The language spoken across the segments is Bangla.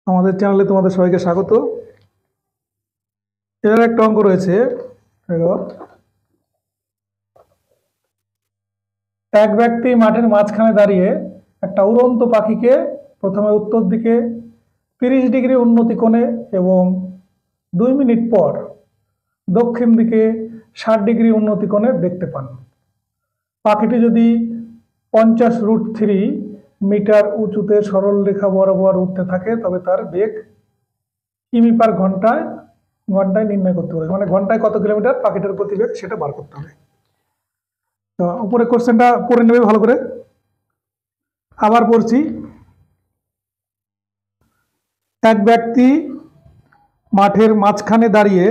আমাদের চ্যানেলে তোমাদের সবাইকে স্বাগত। এর একটা অঙ্ক রয়েছে। দেখো, এক ব্যক্তি মাঠের মাঝখানে দাঁড়িয়ে একটা উড়ন্ত পাখিকে প্রথমে উত্তর দিকে 30 ডিগ্রি উন্নতি কোণে এবং 2 মিনিট পর দক্ষিণ দিকে 60 ডিগ্রি উন্নতি কোণে দেখতে পান। পাখিটি যদি 50√3 মিটার উঁচুতে সরল রেখা বরাবর উঠতে থাকে তবে তার বেগ কিমি পার ঘন্টায় ঘন্টায় নির্ণয় করতে হবে, মানে ঘন্টায় কত কিলোমিটার পাখিটার গতিবেগ সেটা বার করতে হবে। তো উপরে কোশ্চেনটা পড়ে নেবে ভালো করে। আবার পড়ছি। এক ব্যক্তি মাঠের মাঝখানে দাঁড়িয়ে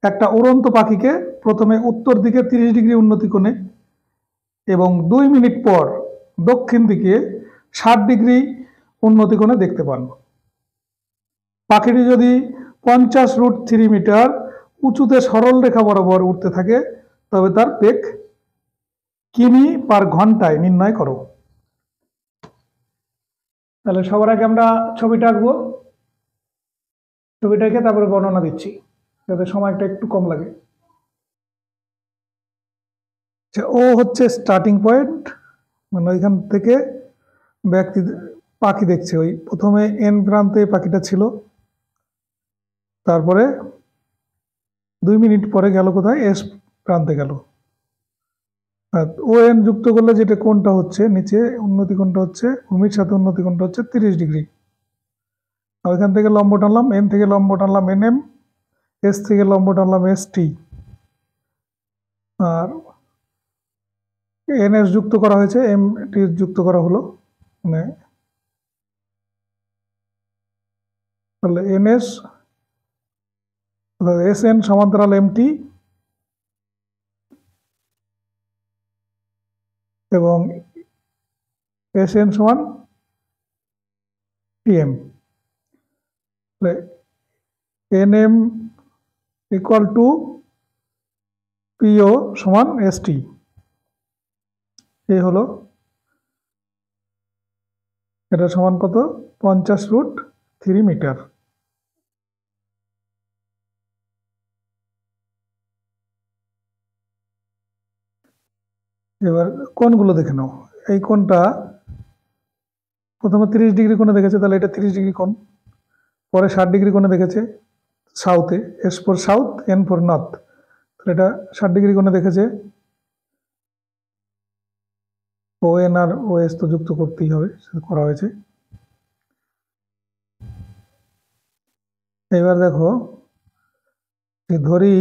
একটা উড়ন্ত পাখিকে প্রথমে উত্তর দিকে 30 ডিগ্রি উন্নতি কোণে এবং 2 মিনিট পর দক্ষিণ দিকে 60 ডিগ্রি উন্নতি কোণে দেখতে পান। পাখিটি যদি 50√3 মিটার উঁচুতে সরল রেখা বরাবর উঠতে থাকে তবে তার বেগ কিমি পার ঘন্টায় নির্ণয় করো। তাহলে সবার আগে আমরা ছবিটা আঁকবো, ছবিটা এঁকে তারপরে বর্ণনা দিচ্ছি যাতে সময়টা একটু কম লাগে। ও হচ্ছে স্টার্টিং পয়েন্ট, মানে ওইখান থেকে ব্যক্তি পাখি দেখছে। ওই প্রথমে এন প্রান্তে পাখিটা ছিল, তারপরে 2 মিনিট পরে গেল কোথায়, এস প্রান্তে গেল। আর ও এন যুক্ত করলে যেটা কোণটা হচ্ছে, নিচে উন্নতি কোণটা হচ্ছে, ভূমির সাথে উন্নতি কোণটা হচ্ছে 30 ডিগ্রি। ওইখান থেকে লম্ব টানলাম, এন থেকে লম্ব টানলাম এন এম, এস থেকে লম্ব টানলাম এস টি, আর এন এস যুক্ত করা হয়েছে, এম টি যুক্ত করা হলো, মানে তাহলে এন এস এস এন সমান্তরাল এম টি এবং এস এন সমান T M. N M equal to P O সমান এস টি। এই হলো, এটা সমান কত, 50√3 মিটার। এবার কোণগুলো দেখে নাও। এই কোণটা প্রথমে 30 ডিগ্রি কোণে দেখেছে, তাহলে এটা 30 ডিগ্রি কোণ। পরে 60 ডিগ্রি কোণে দেখেছে সাউথে, S for south, N for north, তাহলে এটা 60 ডিগ্রি কোণে দেখেছে। ও এন আর ও এস তো যুক্ত করতেই হবে, সেটা করা হয়েছে। এবার দেখো, ধরি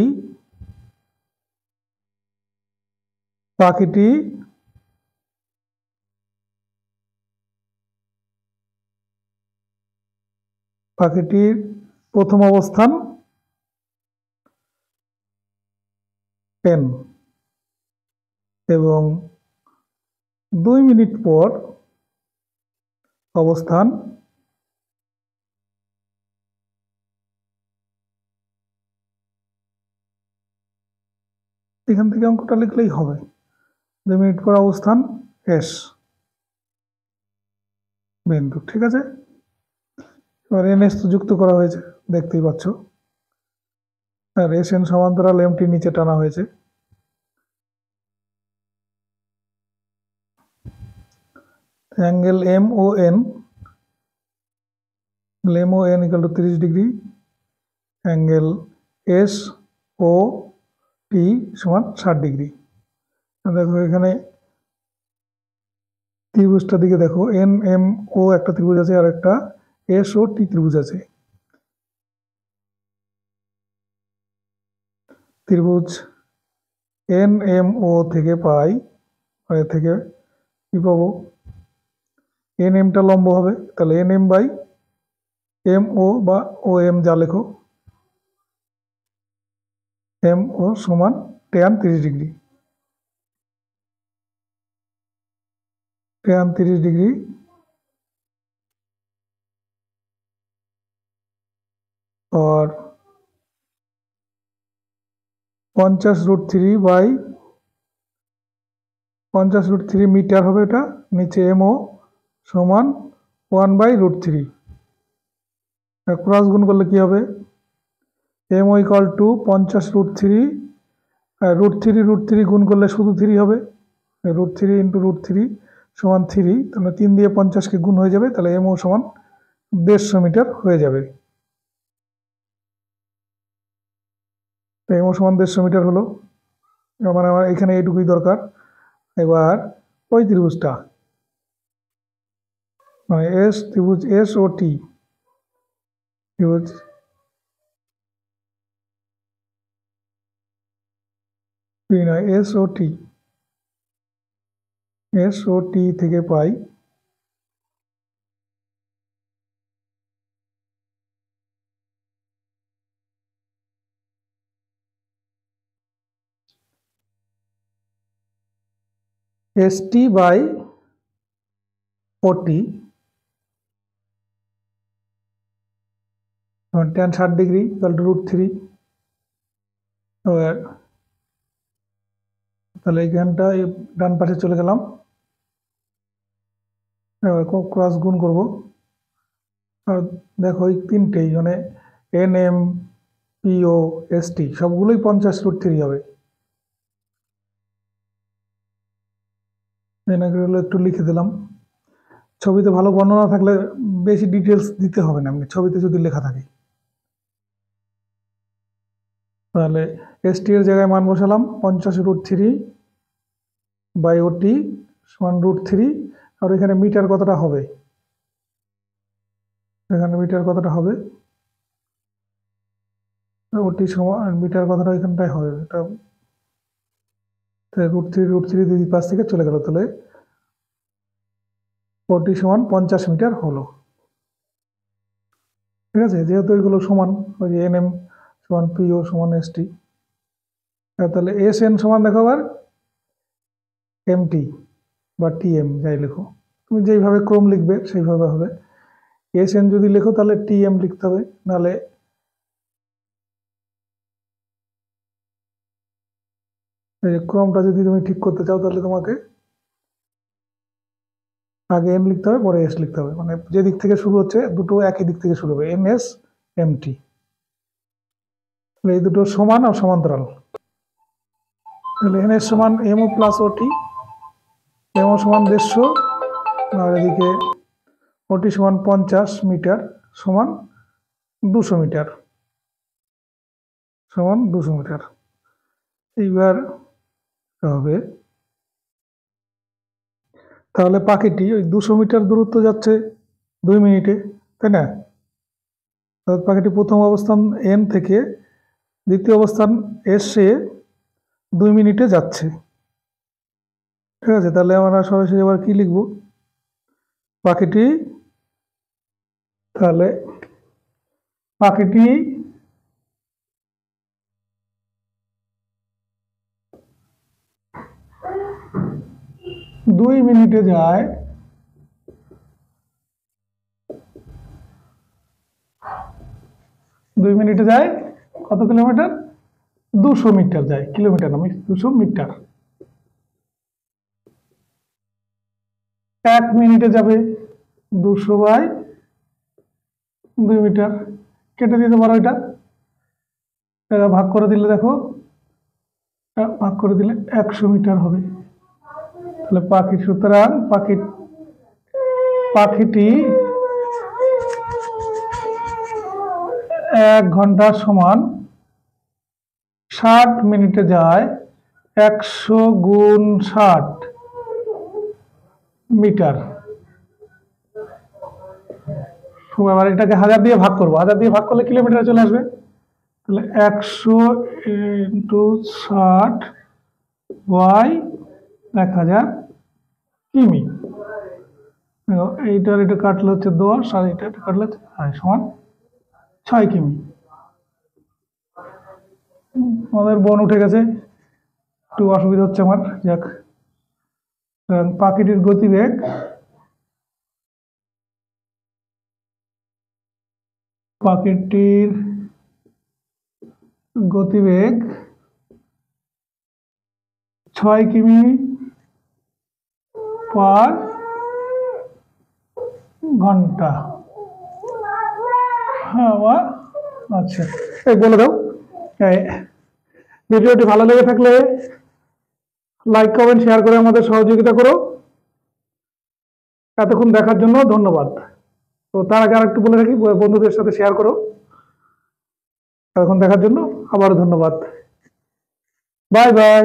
পাখিটির প্রথম অবস্থান এন এবং 2 মিনিট পর অবস্থান এখান থেকে অঙ্কটা লিখলেই হবে। 2 মিনিট পর অবস্থান এস বিন্দু, ঠিক আছে। এবার এন এস তো যুক্ত করা হয়েছে, দেখতেই পাচ্ছ। আর এস এন সমান্তরাল এমটি নিচে টানা হয়েছে। Angle M O N equal to 30 degree, angle S O T সমান 60 ডিগ্রি। দেখো এখানে ত্রিভুজটার দিকে দেখো, এন এম ও একটা ত্রিভুজ আছে আর একটা এস ও টি ত্রিভুজ আছে। ত্রিভুজ এন এম ও থেকে পাই, থেকে কি পাবো, এন এমটা লম্ব হবে, তাহলে N M by M O বা ও এম যা লেখো, এম ও সমান tan 30 ডিগ্রি। tan 30 ডিগ্রি और 50√3 মিটার হবে, এটা নিচে এম ও সমান 1/√3। ক্রস গুণ করলে কি হবে, এমও ইকুয়াল টু 50√3, √3 গুণ করলে শুধু 3 হবে, √3 ইন্টু √3 সমান 3, তাহলে 3 দিয়ে 50কে গুণ হয়ে যাবে, তাহলে এমও সমান 150 মিটার হয়ে যাবে। তো এমও সমান 150 মিটার হলো, মানে আমার এখানে এইটুকুই দরকার। এবার ওই ত্রিভুজটা, মানে এস ত্রিভুজ এস ও টি, ত্রিভুজ নয় এস ও টি থেকে পাই এস টি বাই ওটি, tan 60 ডিগ্রি ইকুয়াল টু √3। এবার তাহলে এইখানটা ডান পাশে চলে গেলাম, এবার ক্রস গুণ করব। আর দেখো এই তিনটেই মানে এন এম পিও এস টি সবগুলোই 50√3 হবে। এনাকে হলো একটু লিখে দিলাম, ছবিতে ভালো বর্ণনা থাকলে বেশি ডিটেলস দিতে হবে না, এমনি ছবিতে যদি লেখা থাকে। তাহলে এস টি এর জায়গায় মান বসালাম 50√3 বাই ওটি সমান √3, আর এখানে মিটার কতটা হবে, এখানে মিটার কতটা হবে, ওটি সমান মিটার কতটা এখানটায় হবে, এটা √3 দুই পাশ থেকে চলে গেল, তাহলে ওটি সমান 50 মিটার হলো। ঠিক আছে, যেহেতু এগুলো সমান, ওই যে এন এম সমান পিও সমান এস টি, তাহলে এস এন সমান দেখো আবার এম টি বা টি এম যাই লেখো, তুমি যেইভাবে ক্রম লিখবে সেইভাবে হবে। এস এন যদি লেখো তাহলে টি এম লিখতে হবে, নাহলে ক্রমটা যদি তুমি ঠিক করতে চাও তাহলে তোমাকে আগে এম লিখতে হবে পরে এস লিখতে হবে, মানে যে দিক থেকে শুরু হচ্ছে দুটো একই দিক থেকে শুরু হবে, এম এস এম টি, এই দুটো সমান আর সমান্তরাল। তাহলে এন এস সমান এমও প্লাস ওটি, এমও সমান 150, আর এদিকে ওটি সমান 50 মিটার সমান 200 মিটার, সমান 200 মিটার। এইবার হবে, তাহলে পাখিটি ওই 200 মিটার দূরত্ব যাচ্ছে 2 মিনিটে, তাই না? পাখিটি প্রথম অবস্থান এন থেকে দ্বিতীয় অবস্থান এসে 2 মিনিটে যাচ্ছে। ঠিক আছে, তাহলে আমরা সরাসরি আবার কি লিখব, পাখিটি, তাহলে পাখিটি 2 মিনিটে যায় 2 মিনিটে যায় কত কিলোমিটার, 200 মিটার যায়, কিলোমিটার আমি 200 মিটার। 1 মিনিটে যাবে 200 বাই 2 মিটার, কেটে দিতে পারো, এটা ভাগ করে দিলে দেখো, ভাগ করে দিলে 100 মিটার হবে। তাহলে পাখি, সুতরাং পাখিটি 1 ঘন্টা সমান 60 মিনিটে যায় 100 গুণ 60 মিটার। এবার এটাকে 1000 দিয়ে ভাগ করবো, 1000 দিয়ে ভাগ করলে কিলোমিটার চলে আসবে, তাহলে 100 ইন্টু 60 বাই 1000 কিমি। এইটার এটা কাটলে হচ্ছে 10, আর এটা কাটলে সমান 6 কিমি। আমাদের বন উঠে গেছে, একটু অসুবিধা হচ্ছে আমার, যাক। পাখিটির গতিবেগ, পাখিটির গতিবেগ 6 কিমি পার ঘন্টা। হ্যাঁ আচ্ছা, এই বলে দাও, এই ভিডিওটি ভালো লেগে থাকলে লাইক কমেন্ট শেয়ার করে আমাদের সহযোগিতা করো। এতক্ষণ দেখার জন্য ধন্যবাদ। তো তার আগে আরেকটু বলে রাখি, বন্ধুদের সাথে শেয়ার করো। এতক্ষণ দেখার জন্য আবারও ধন্যবাদ। Bye bye.